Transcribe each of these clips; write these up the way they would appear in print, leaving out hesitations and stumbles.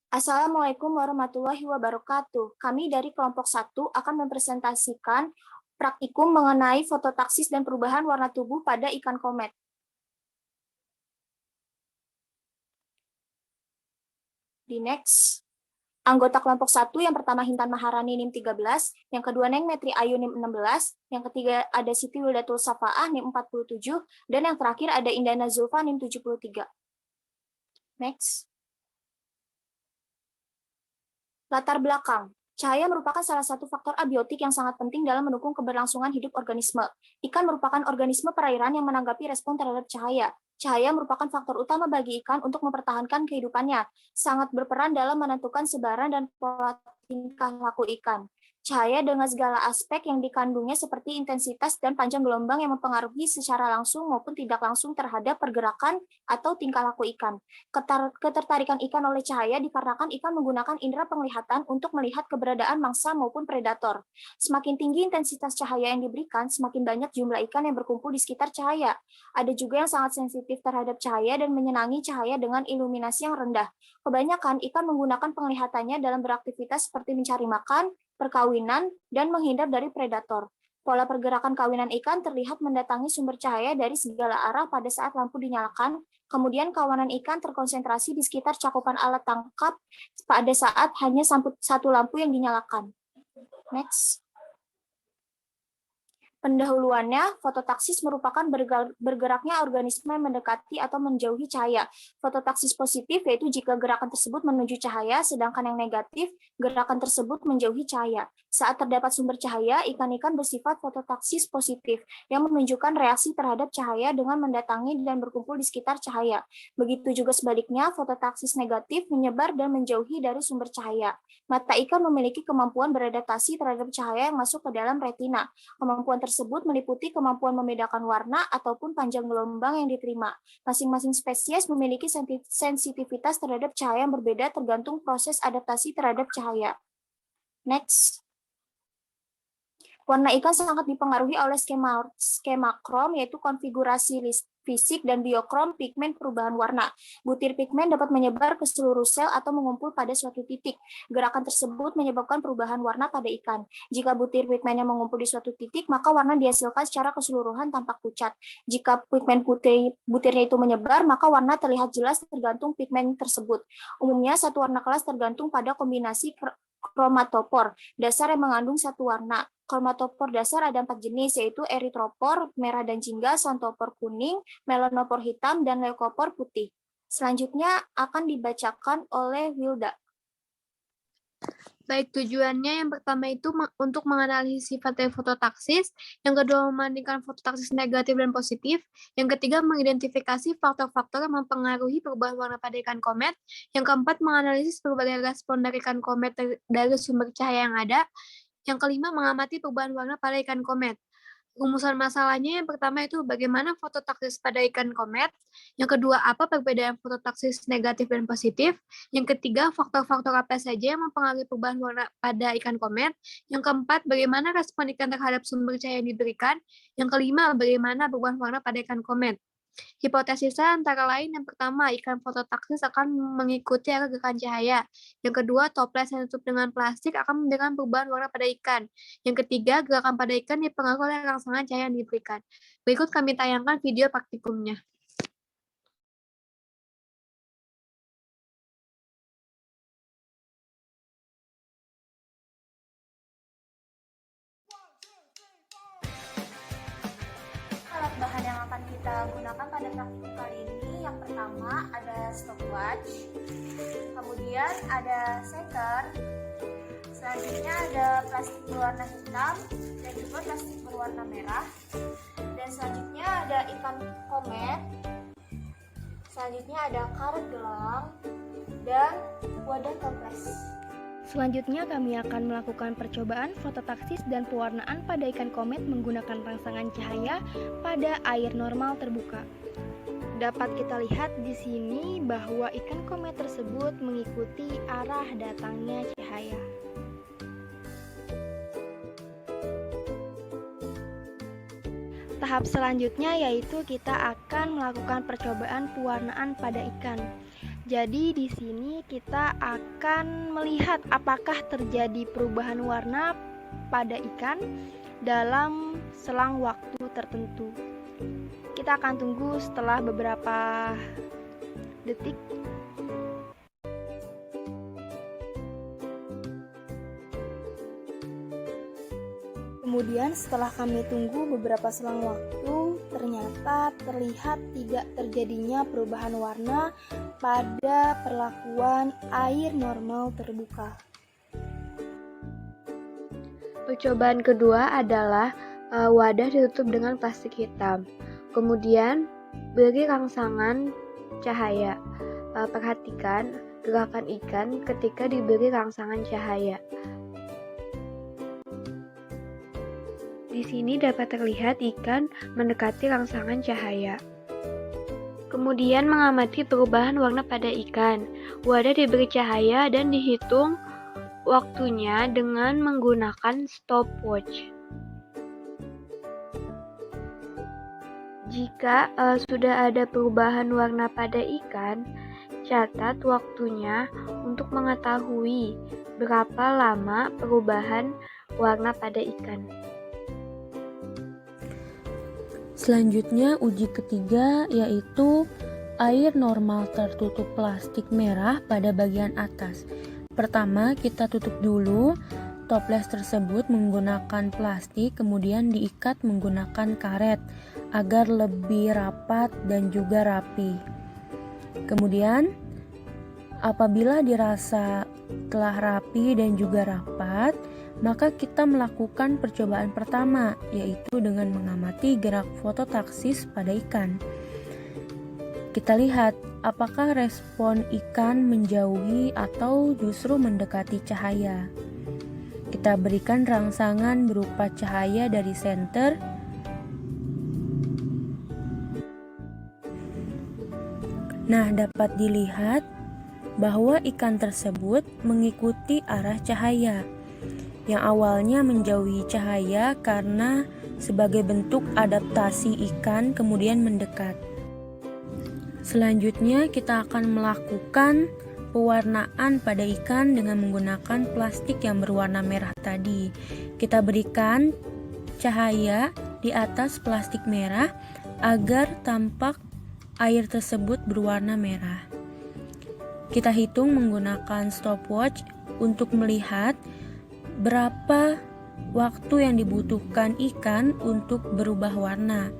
Assalamualaikum warahmatullahi wabarakatuh. Kami dari kelompok 1 akan mempresentasikan praktikum mengenai fototaksis dan perubahan warna tubuh pada ikan komet. Di next. Anggota kelompok 1 yang pertama Hintan Maharani NIM 13, yang kedua Neng Metri Ayu NIM 16, yang ketiga ada Siti Wildatul Safaah NIM 47, dan yang terakhir ada Indana Zulfa NIM 73. Next. Latar belakang. Cahaya merupakan salah satu faktor abiotik yang sangat penting dalam mendukung keberlangsungan hidup organisme. Ikan merupakan organisme perairan yang menanggapi respon terhadap cahaya. Cahaya merupakan faktor utama bagi ikan untuk mempertahankan kehidupannya, sangat berperan dalam menentukan sebaran dan pola tingkah laku ikan. Cahaya dengan segala aspek yang dikandungnya seperti intensitas dan panjang gelombang yang mempengaruhi secara langsung maupun tidak langsung terhadap pergerakan atau tingkah laku ikan. Ketertarikan ikan oleh cahaya dikarenakan ikan menggunakan indera penglihatan untuk melihat keberadaan mangsa maupun predator. Semakin tinggi intensitas cahaya yang diberikan, semakin banyak jumlah ikan yang berkumpul di sekitar cahaya. Ada juga yang sangat sensitif terhadap cahaya dan menyenangi cahaya dengan iluminasi yang rendah. Kebanyakan ikan menggunakan penglihatannya dalam beraktivitas seperti mencari makan, perkawinan, dan menghindar dari predator. Pola pergerakan kawinan ikan terlihat mendatangi sumber cahaya dari segala arah pada saat lampu dinyalakan. Kemudian kawanan ikan terkonsentrasi di sekitar cakupan alat tangkap pada saat hanya satu lampu yang dinyalakan. Next. Pendahuluannya, fototaksis merupakan bergeraknya organisme yang mendekati atau menjauhi cahaya. Fototaksis positif yaitu jika gerakan tersebut menuju cahaya, sedangkan yang negatif, gerakan tersebut menjauhi cahaya. Saat terdapat sumber cahaya, ikan-ikan bersifat fototaksis positif, yang menunjukkan reaksi terhadap cahaya dengan mendatangi dan berkumpul di sekitar cahaya. Begitu juga sebaliknya, fototaksis negatif menyebar dan menjauhi dari sumber cahaya. Mata ikan memiliki kemampuan beradaptasi terhadap cahaya yang masuk ke dalam retina. Kemampuan tersebut meliputi kemampuan membedakan warna ataupun panjang gelombang yang diterima. Masing-masing spesies memiliki sensitivitas terhadap cahaya yang berbeda tergantung proses adaptasi terhadap cahaya. Next. Warna ikan sangat dipengaruhi oleh skema krom, yaitu konfigurasi fisik, dan biokrom, pigmen perubahan warna. Butir pigmen dapat menyebar ke seluruh sel atau mengumpul pada suatu titik. Gerakan tersebut menyebabkan perubahan warna pada ikan. Jika butir pigmennya mengumpul di suatu titik, maka warna dihasilkan secara keseluruhan tampak pucat. Jika pigmen butirnya itu menyebar, maka warna terlihat jelas tergantung pigmen tersebut. Umumnya, satu warna kelas tergantung pada kombinasi kromatopor, dasar yang mengandung satu warna. Kromatopor dasar ada 4 jenis, yaitu eritropor, merah dan jingga, xanthopor kuning, melanopor hitam, dan leukopor putih. Selanjutnya akan dibacakan oleh Wilda. Baik, tujuannya yang pertama itu untuk menganalisis sifat dari fototaksis, yang kedua membandingkan fototaksis negatif dan positif, yang ketiga mengidentifikasi faktor-faktor yang mempengaruhi perubahan warna pada ikan komet, yang keempat menganalisis berbagai respon dari ikan komet dari sumber cahaya yang ada, yang kelima mengamati perubahan warna pada ikan komet. Rumusan masalahnya yang pertama itu bagaimana fototaksis pada ikan komet, yang kedua apa perbedaan fototaksis negatif dan positif, yang ketiga faktor-faktor apa saja yang mempengaruhi perubahan warna pada ikan komet, yang keempat bagaimana respon ikan terhadap sumber cahaya yang diberikan, yang kelima bagaimana perubahan warna pada ikan komet. Hipotesisnya antara lain yang pertama, ikan fototaksis akan mengikuti arah gerakan cahaya. Yang kedua, toples yang ditutup dengan plastik akan memberikan perubahan warna pada ikan. Yang ketiga, gerakan pada ikan dipengaruhi oleh rangsangan cahaya yang diberikan. Berikut kami tayangkan video praktikumnya. Alat bahan yang akan kita gunakan pada praktikum kali ini, yang pertama ada stopwatch, kemudian ada shaker, selanjutnya ada plastik berwarna hitam dan juga plastik berwarna merah, dan selanjutnya ada ikan komet, selanjutnya ada karet gelang, dan wadah toples. Selanjutnya kami akan melakukan percobaan fototaksis dan pewarnaan pada ikan komet menggunakan rangsangan cahaya pada air normal terbuka. Dapat kita lihat di sini bahwa ikan komet tersebut mengikuti arah datangnya cahaya. Tahap selanjutnya yaitu kita akan melakukan percobaan pewarnaan pada ikan. Jadi di sini kita akan melihat apakah terjadi perubahan warna pada ikan dalam selang waktu tertentu. Kita akan tunggu setelah beberapa detik. Kemudian setelah kami tunggu beberapa selang waktu, ternyata terlihat tidak terjadinya perubahan warna pada perlakuan air normal terbuka. Percobaan kedua adalah wadah ditutup dengan plastik hitam. Kemudian beri rangsangan cahaya. Perhatikan gerakan ikan ketika diberi rangsangan cahaya. Di sini dapat terlihat ikan mendekati rangsangan cahaya. Kemudian mengamati perubahan warna pada ikan. Wadah diberi cahaya dan dihitung waktunya dengan menggunakan stopwatch. Jika sudah ada perubahan warna pada ikan, catat waktunya untuk mengetahui berapa lama perubahan warna pada ikan. Selanjutnya uji ketiga yaitu air normal tertutup plastik merah pada bagian atas. Pertama kita tutup dulu toples tersebut menggunakan plastik, kemudian diikat menggunakan karet agar lebih rapat dan juga rapi. Kemudian apabila dirasa telah rapi dan juga rapat, maka kita melakukan percobaan pertama, yaitu dengan mengamati gerak fototaksis pada ikan. Kita lihat apakah respon ikan menjauhi atau justru mendekati cahaya. Kita berikan rangsangan berupa cahaya dari senter. Nah, dapat dilihat bahwa ikan tersebut mengikuti arah cahaya. Yang awalnya menjauhi cahaya karena sebagai bentuk adaptasi ikan kemudian mendekat. Selanjutnya kita akan melakukan pewarnaan pada ikan dengan menggunakan plastik yang berwarna merah tadi. Kita berikan cahaya di atas plastik merah agar tampak air tersebut berwarna merah. Kita hitung menggunakan stopwatch untuk melihat berapa waktu yang dibutuhkan ikan untuk berubah warna.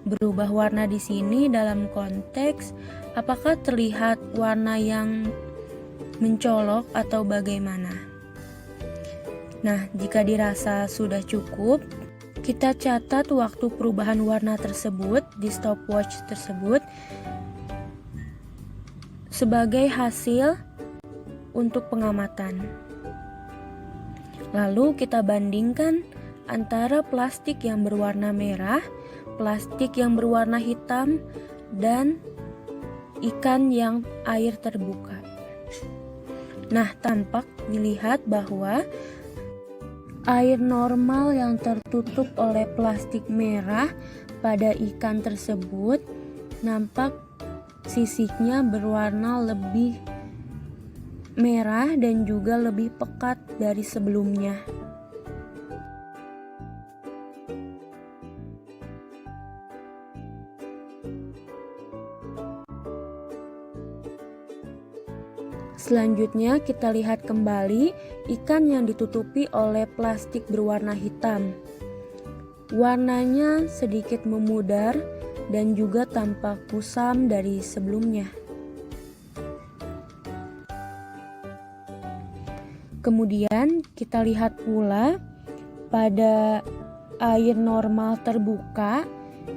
Berubah warna di sini dalam konteks apakah terlihat warna yang mencolok atau bagaimana. Nah, jika dirasa sudah cukup, kita catat waktu perubahan warna tersebut di stopwatch tersebut sebagai hasil untuk pengamatan. Lalu kita bandingkan antara plastik yang berwarna merah, plastik yang berwarna hitam, dan ikan yang air terbuka. Nah, tampak dilihat bahwa air normal yang tertutup oleh plastik merah pada ikan tersebut nampak sisiknya berwarna lebih merah dan juga lebih pekat dari sebelumnya. Selanjutnya kita lihat kembali ikan yang ditutupi oleh plastik berwarna hitam. Warnanya sedikit memudar dan juga tampak kusam dari sebelumnya. Kemudian kita lihat pula pada air normal terbuka,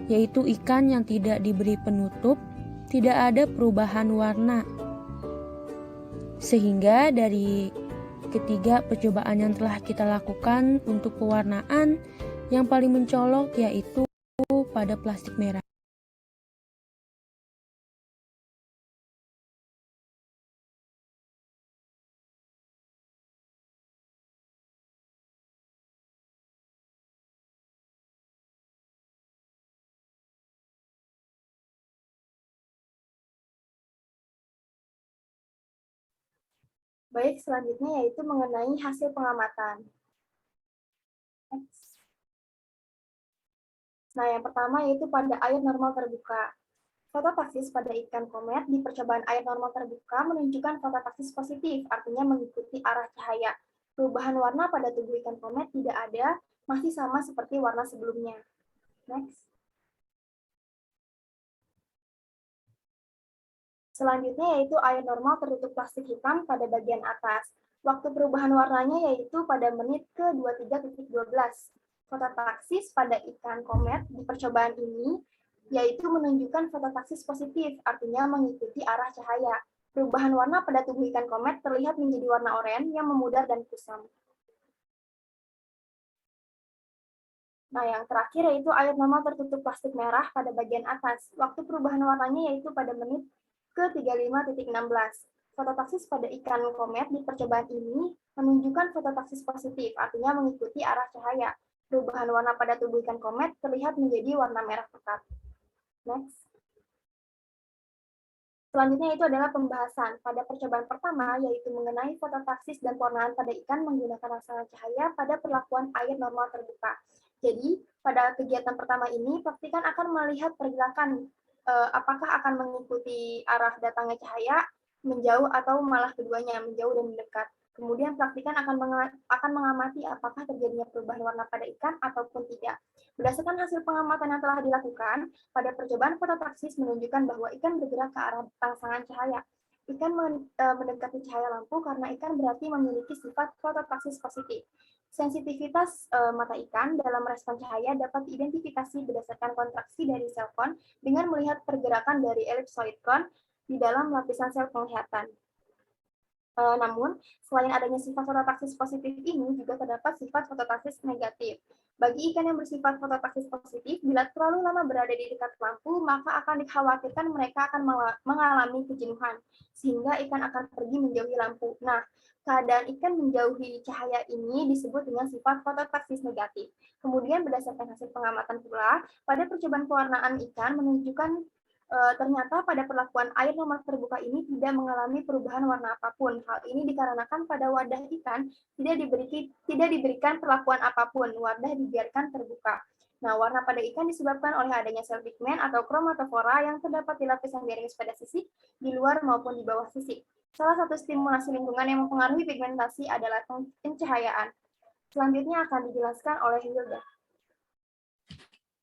yaitu ikan yang tidak diberi penutup, tidak ada perubahan warna. Sehingga dari ketiga percobaan yang telah kita lakukan untuk pewarnaan, yang paling mencolok yaitu pada plastik merah. Baik, selanjutnya yaitu mengenai hasil pengamatan. Next. Nah, yang pertama yaitu pada air normal terbuka. Fototaksis pada ikan komet di percobaan air normal terbuka menunjukkan fototaksis positif, artinya mengikuti arah cahaya. Perubahan warna pada tubuh ikan komet tidak ada, masih sama seperti warna sebelumnya. Next. Selanjutnya yaitu air normal tertutup plastik hitam pada bagian atas. Waktu perubahan warnanya yaitu pada menit ke-23.12. Fototaksis pada ikan komet di percobaan ini yaitu menunjukkan fototaksis positif, artinya mengikuti arah cahaya. Perubahan warna pada tubuh ikan komet terlihat menjadi warna oranye yang memudar dan kusam. Nah, yang terakhir yaitu air normal tertutup plastik merah pada bagian atas. Waktu perubahan warnanya yaitu pada menit ke-35.16. Fototaksis pada ikan komet di percobaan ini menunjukkan fototaksis positif, artinya mengikuti arah cahaya. Perubahan warna pada tubuh ikan komet terlihat menjadi warna merah pekat. Next. Selanjutnya itu adalah pembahasan. Pada percobaan pertama, yaitu mengenai fototaksis dan pewarnaan pada ikan menggunakan rangsangan cahaya pada perlakuan air normal terbuka. Jadi, pada kegiatan pertama ini, praktikan akan melihat pergerakan apakah akan mengikuti arah datangnya cahaya, menjauh atau malah keduanya, menjauh dan mendekat. Kemudian praktikan akan mengamati apakah terjadinya perubahan warna pada ikan ataupun tidak. Berdasarkan hasil pengamatan yang telah dilakukan, pada percobaan fototaksis menunjukkan bahwa ikan bergerak ke arah rangsangan cahaya. Ikan mendekati cahaya lampu karena ikan berarti memiliki sifat fototaksis positif. Sensitivitas mata ikan dalam respon cahaya dapat diidentifikasi berdasarkan kontraksi dari sel kon dengan melihat pergerakan dari elipsoid kon di dalam lapisan sel penglihatan. Namun, selain adanya sifat fototaksis positif ini, juga terdapat sifat fototaksis negatif. Bagi ikan yang bersifat fototaksis positif, bila terlalu lama berada di dekat lampu, maka akan dikhawatirkan mereka akan mengalami kejenuhan, sehingga ikan akan pergi menjauhi lampu. Nah, keadaan ikan menjauhi cahaya ini disebut dengan sifat fototaksis negatif. Kemudian, berdasarkan hasil pengamatan pula, pada percobaan pewarnaan ikan menunjukkan ternyata pada perlakuan air normal terbuka ini tidak mengalami perubahan warna apapun. Hal ini dikarenakan pada wadah ikan tidak diberikan perlakuan apapun, wadah dibiarkan terbuka. Nah, warna pada ikan disebabkan oleh adanya sel pigmen atau kromatofora yang terdapat di lapisan bearing pada sisik, di luar maupun di bawah sisik. Salah satu stimulasi lingkungan yang mempengaruhi pigmentasi adalah pencahayaan. Selanjutnya akan dijelaskan oleh Hilda.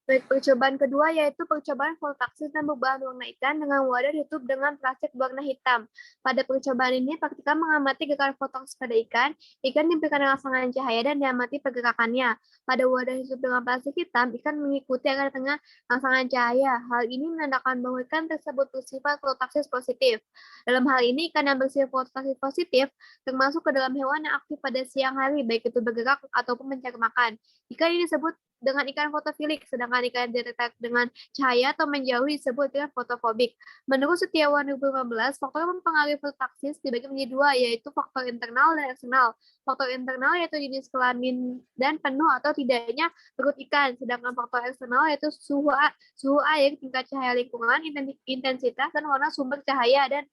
Baik, percobaan kedua yaitu percobaan fototaksis dan perubahan warna ikan dengan wadah ditutup dengan plastik berwarna hitam. Pada percobaan ini, praktikan mengamati gerakan fototaksis pada ikan. Ikan diberikan rangsangan cahaya dan diamati pergerakannya. Pada wadah ditutup dengan plastik hitam, ikan mengikuti arah tengah rangsangan cahaya. Hal ini menandakan bahwa ikan tersebut bersifat fototaksis positif. Dalam hal ini, ikan yang bersifat fototaksis positif termasuk ke dalam hewan yang aktif pada siang hari, baik itu bergerak ataupun mencari makan. Ikan ini disebut dengan ikan fotofilik, sedangkan ikan yang terdetek dengan cahaya atau menjauhi disebut dengan fotofobik. Menurut Setiawan 2015, faktor yang mempengaruhi fototaksis dibagi menjadi dua, yaitu faktor internal dan eksternal. Faktor internal yaitu jenis kelamin dan penuh atau tidaknya perut ikan, sedangkan faktor eksternal yaitu suhu air, tingkat cahaya lingkungan, intensitas, dan warna sumber cahaya,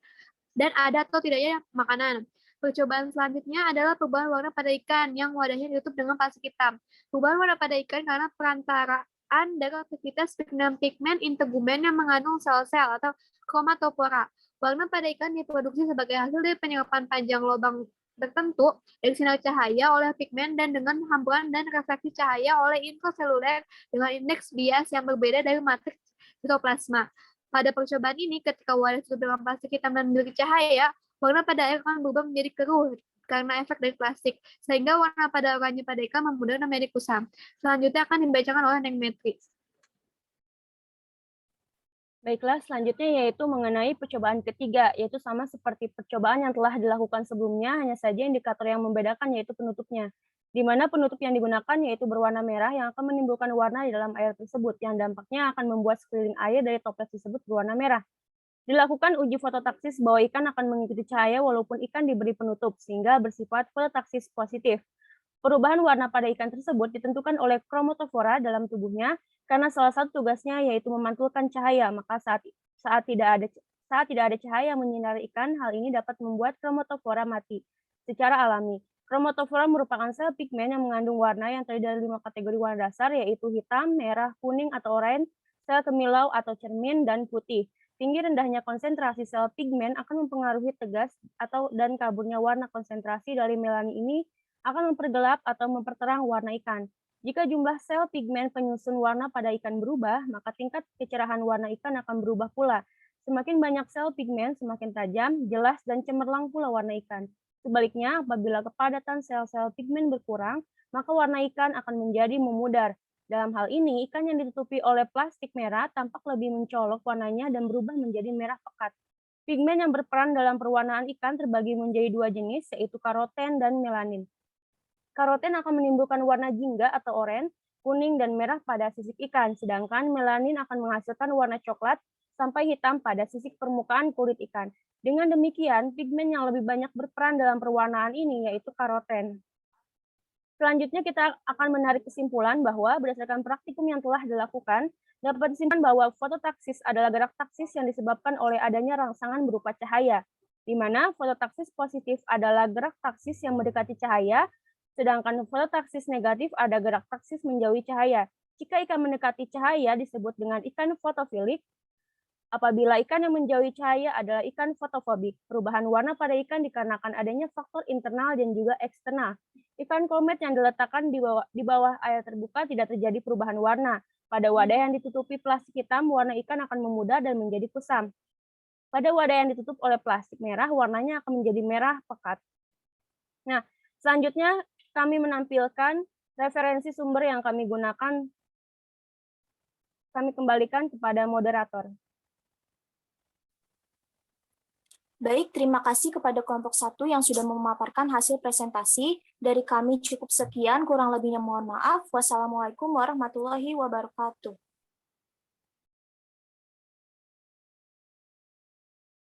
dan ada atau tidaknya makanan. Percobaan selanjutnya adalah perubahan warna pada ikan yang wadahnya ditutup dengan plastik hitam. Perubahan warna pada ikan karena perantaraan dari aktivitas pigmen integumen yang mengandung sel-sel atau kromatofora. Warna pada ikan diproduksi sebagai hasil dari penyerapan panjang lubang tertentu dari sinar cahaya oleh pigmen dan dengan hamburan dan refleksi cahaya oleh intraseluler dengan indeks bias yang berbeda dari matriks sitoplasma. Pada percobaan ini, ketika wadah ditutup dengan plastik hitam dan memiliki cahaya, warna pada air akan berubah menjadi keruh karena efek dari plastik, sehingga warna pada oranye pada ikan memudar dan menjadi kusam. Selanjutnya akan dibacakan oleh Neng Matrix. Baiklah, selanjutnya yaitu mengenai percobaan ketiga, yaitu sama seperti percobaan yang telah dilakukan sebelumnya, hanya saja indikator yang membedakan yaitu penutupnya. Di mana penutup yang digunakan yaitu berwarna merah yang akan menimbulkan warna di dalam air tersebut, yang dampaknya akan membuat sekeliling air dari toples tersebut berwarna merah. Dilakukan uji fototaksis bahwa ikan akan mengikuti cahaya walaupun ikan diberi penutup, sehingga bersifat fototaksis positif. Perubahan warna pada ikan tersebut ditentukan oleh kromatofora dalam tubuhnya, karena salah satu tugasnya yaitu memantulkan cahaya, maka saat tidak ada cahaya menyinari ikan, hal ini dapat membuat kromatofora mati. secara alami. Chromatophorum merupakan sel pigmen yang mengandung warna yang terdiri dari 5 kategori warna dasar, yaitu hitam, merah, kuning atau oranye, sel kemilau atau cermin, dan putih. Tinggi rendahnya konsentrasi sel pigmen akan mempengaruhi tegas dan kaburnya warna. Konsentrasi dari melanin ini akan mempergelap atau memperterang warna ikan. Jika jumlah sel pigmen penyusun warna pada ikan berubah, maka tingkat kecerahan warna ikan akan berubah pula. Semakin banyak sel pigmen, semakin tajam, jelas, dan cemerlang pula warna ikan. Sebaliknya, apabila kepadatan sel-sel pigmen berkurang, maka warna ikan akan menjadi memudar. Dalam hal ini, ikan yang ditutupi oleh plastik merah tampak lebih mencolok warnanya dan berubah menjadi merah pekat. Pigmen yang berperan dalam perwarnaan ikan terbagi menjadi 2 jenis, yaitu karoten dan melanin. Karoten akan menimbulkan warna jingga atau oranye, kuning, dan merah pada sisik ikan, sedangkan melanin akan menghasilkan warna coklat sampai hitam pada sisik permukaan kulit ikan. Dengan demikian, pigmen yang lebih banyak berperan dalam perwarnaan ini yaitu karoten. Selanjutnya kita akan menarik kesimpulan bahwa berdasarkan praktikum yang telah dilakukan, dapat disimpulkan bahwa fototaksis adalah gerak taksis yang disebabkan oleh adanya rangsangan berupa cahaya, di mana fototaksis positif adalah gerak taksis yang mendekati cahaya, sedangkan fototaksis negatif ada gerak taksis menjauhi cahaya. Jika ikan mendekati cahaya disebut dengan ikan fotofilik. Apabila ikan yang menjauhi cahaya adalah ikan fotofobik. Perubahan warna pada ikan dikarenakan adanya faktor internal dan juga eksternal. Ikan komet yang diletakkan di bawah air terbuka tidak terjadi perubahan warna. Pada wadah yang ditutupi plastik hitam, warna ikan akan memudar dan menjadi kusam. Pada wadah yang ditutup oleh plastik merah, warnanya akan menjadi merah pekat. Nah, selanjutnya kami menampilkan referensi sumber yang kami gunakan. Kami kembalikan kepada moderator. Baik, terima kasih kepada kelompok 1 yang sudah memaparkan hasil presentasi. Dari kami cukup sekian, kurang lebihnya mohon maaf. Wassalamualaikum warahmatullahi wabarakatuh.